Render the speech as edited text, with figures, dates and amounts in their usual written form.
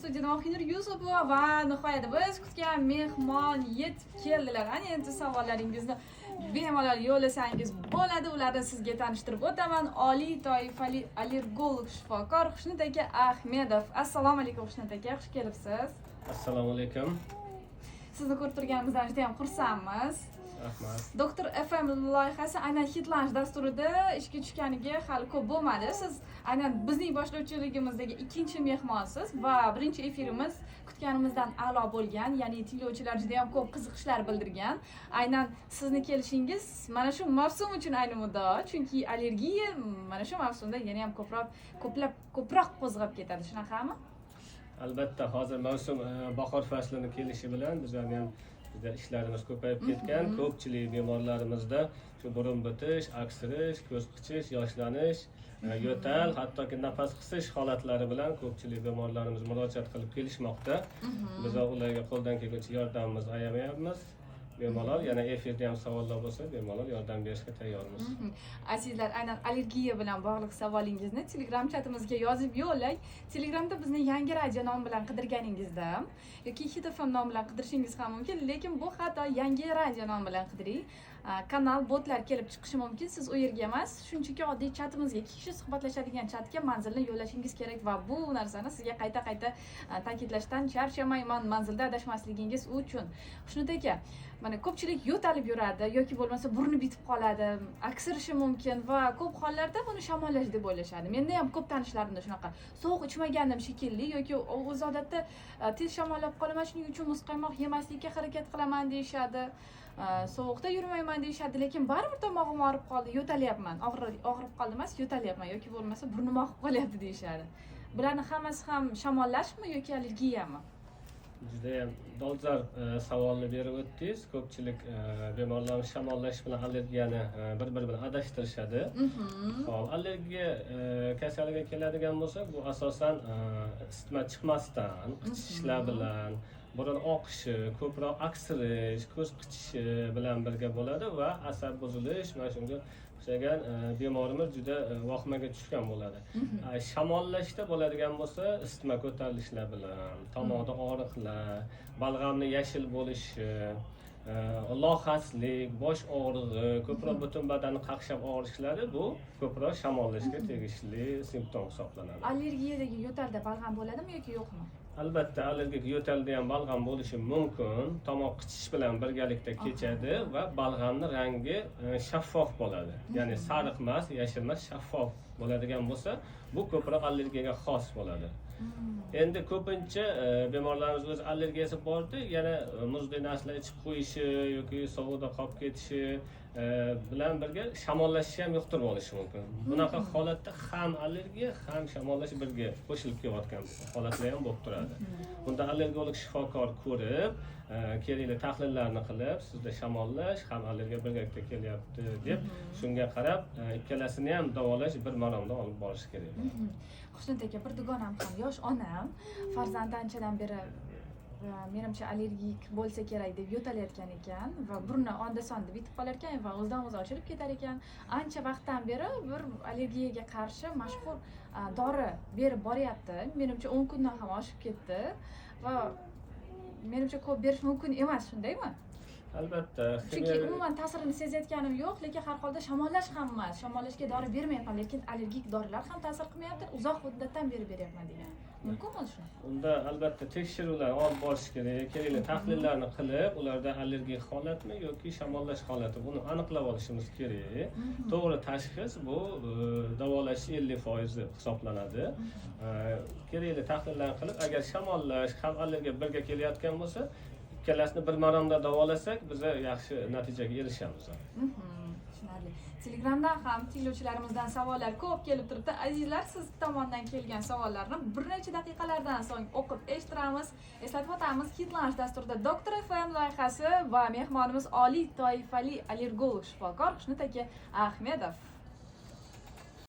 studiyada Mahinur Yusupova va nihoyat biz kutgan mehmon yetib keldilar. Ana endi savollaringizni bemalol yo'llasangiz bo'ladi. Ularni sizga tanishtirib o'taman. Oliy toifali allergolog shifokor Xushnud aka Ahmedov. Assalomu alaykum Xushnud aka, xush kelibsiz. Assalomu alaykum. Sizni ko'rib turganimizdan juda ham xursandmiz. Rahmat. Doktor FM loyihasi aynan hidlanish dasturida ishga tushganiga hali ko'p bo'lmadi. Siz aynan bizning boshlovchiligimizdagi ikkinchi mehmonsiz va birinchi efirimiz kutganimizdan a'lo bo'lgan, ya'ni tinglovchilar juda ham ko'p qiziqishlar bildirgan. Aynan sizni kelishingiz mana shu mavsum uchun ayni muddao, chunki allergiya mana shu mavsumda yana ham ko'proq qo'zg'ab ketadi, shunaqami? Albatta, hozir mavsum bahor faslini kelishi bilan bizlarning ham ishlarimiz ko'payib ketgan. Ko'pchilik bemorlarimizda shu burun bitish, aksirish, ko'z qichish, yoshlanish, yo'tal, hattoki nafas qisish holatlari bilan ko'pchilik bemorlarimiz murojaat qilib kelishmoqda. Biz ularga qo'ldan kelguncha yordamimizni ayamayapmiz. Bemalol yana efirda ham savollar bo'lsa, bemalol yordam berishga tayyormiz. Azizlar, aynan allergiya bilan bog'liq savolingizni Telegram chatimizga yozib yo'llang. Telegramda bizni Yangi radio nomi bilan qidirganingizda yoki Hit FM nomi bilan qidirishingiz ham mumkin, lekin bu xato. Yangi radio nomi bilan qidiring. Kanal botlar kelib chiqishi mumkin. Siz u yerga emas, shunchaki oddiy chatimizga, ikki kishi suhbatlashadigan chatga manzilni yo'llashingiz kerak va bu narsani sizga qayta ta'kidlashdan charchamayman, manzilda adashmasligingiz uchun. Xushnud aka, mana ko'pchilik yo'talib yuradi yoki bo'lmasa burni bitib qoladi, aksirishi mumkin va ko'p hollarda buni shamollash deb o'ylashadi. Menda ham ko'p tanishlarimda shunaqa. Sovuq ichmagandim shekilli yoki o'z odatda tez shamollab qolaman, shuning uchun muzqaymoq yemaslikka harakat qilaman deyshadi. Sovuqda yurmayman deyshadi, lekin baribir tomog'im og'rib qoldi, yo'talyapman. Og'rib qoldi emas, yo'talyapman yoki bo'lmasa burnim oqib qolyapti deyshadi. Bularni hammasi ham shamollashmi yoki allergiyami? Juda ham dolzarb savolni berib o'tdingiz. Ko'pchilik bemorlarimiz shamollash bilan allergiyani bir-biri bilan adashtirishadi. Xo'p, allergiya kasalligiga keladigan bo'lsak, bu asosan isitma chiqmasdan, qichishishlar bilan, burun oqishi, ko'proq aksirish, ko'z qichishi bilan birga bo'ladi va asab buzilish, mana shunga o'xshagan bemorimiz juda vahimaga tushgan bo'ladi. Shamollashda bo'ladigan bo'lsa, isitma ko'tarilishlar bilan, tomoqda og'riqlar, balg'amni yashil bo'lishi, lohaslik, bosh og'rig'i, ko'proq butun badanni qaqshab og'rishlari bu ko'proq shamollashga tegishli simptom hisoblanadi. Allergiyadagi yo'talda balg'am bo'ladimi yoki yo'qmi? Albatta, allergik yo'talda ham balg'am bo'lishi mumkin. Tomoq qichish bilan birgalikda kechadi va balg'amning rangi shaffof bo'ladi. Ya'ni sariq emas, yashil emas, shaffof bo'ladigan bo'lsa, bu ko'proq allergiyaga xos bo'ladi. Endi ko'pincha bemorlarimiz o'z allergiyasi bordi, yana muzli narsalar ichib qo'yishi yoki sovuqda qolib ketishi bilan birga shamollashish ham yuqtirib olishi mumkin. Bunaqa holatda ham allergiya, ham shamollash birga qo'shilib kelayotgan holatlar ham bo'lib turadi. Bunda allergolog shifokor ko'rib, kerakli tahlillarni qilib, sizda shamollash, ham allergiya birgalikda kelyapti deb, shunga qarab ikkalasini ham davolash bir maromda olib borish kerak. Xushnud aka, bir dugonam ham yosh onam, farzandi anchadan beri menimcha allergik bo'lsa kerak deb yo'talayotgan ekan va burni onda-sonda bitib qolar ekan va o'zidan-o'zi ochilib ketar ekan. Ancha vaqtdan beri bir allergiyaga qarshi mashhur dori berib boryapti. Menimcha 10 kundan ham oshib ketdi va menimcha ko'p berish mumkin emas, shundaymi? Albatta. Chunki umuman ta'sirini sezayotganim yo'q, lekin har holda shamollash ham emas. Shamollashga dori bermayapman, lekin allergik dorilar ham ta'sir qilmayapti. Uzoq muddatdan beri beryapman degan. Mumkinmi shu? Unda albatta tekshiruvlar olib borish kerak, kerakli tahlillarni qilib, ularda allergik holatmi yoki shamollash holati, buni aniqlab olishimiz kerak. To'g'ri tashxis bu davolash 50% hisoblanadi. Kerakli tahlillarni qilib, agar shamollash ham allergiya birga kelayotgan bo'lsa, ikkalasini bir maromda davolasak, biz yaxshi natijaga erishamiz. Tushunarli. Telegramdan ham tinglovchilarimizdan savollar ko'p kelib turibdi. Azizlar, siz tomonidan kelgan savollarni bir necha daqiqalardan so'ng o'qib eshittiramiz. Eslatib o'tamiz, hidlanish dasturida Doktor FM loyihasi va mehmonimiz oliy toifali allergolog shifokor Xushnud aka Ahmedov.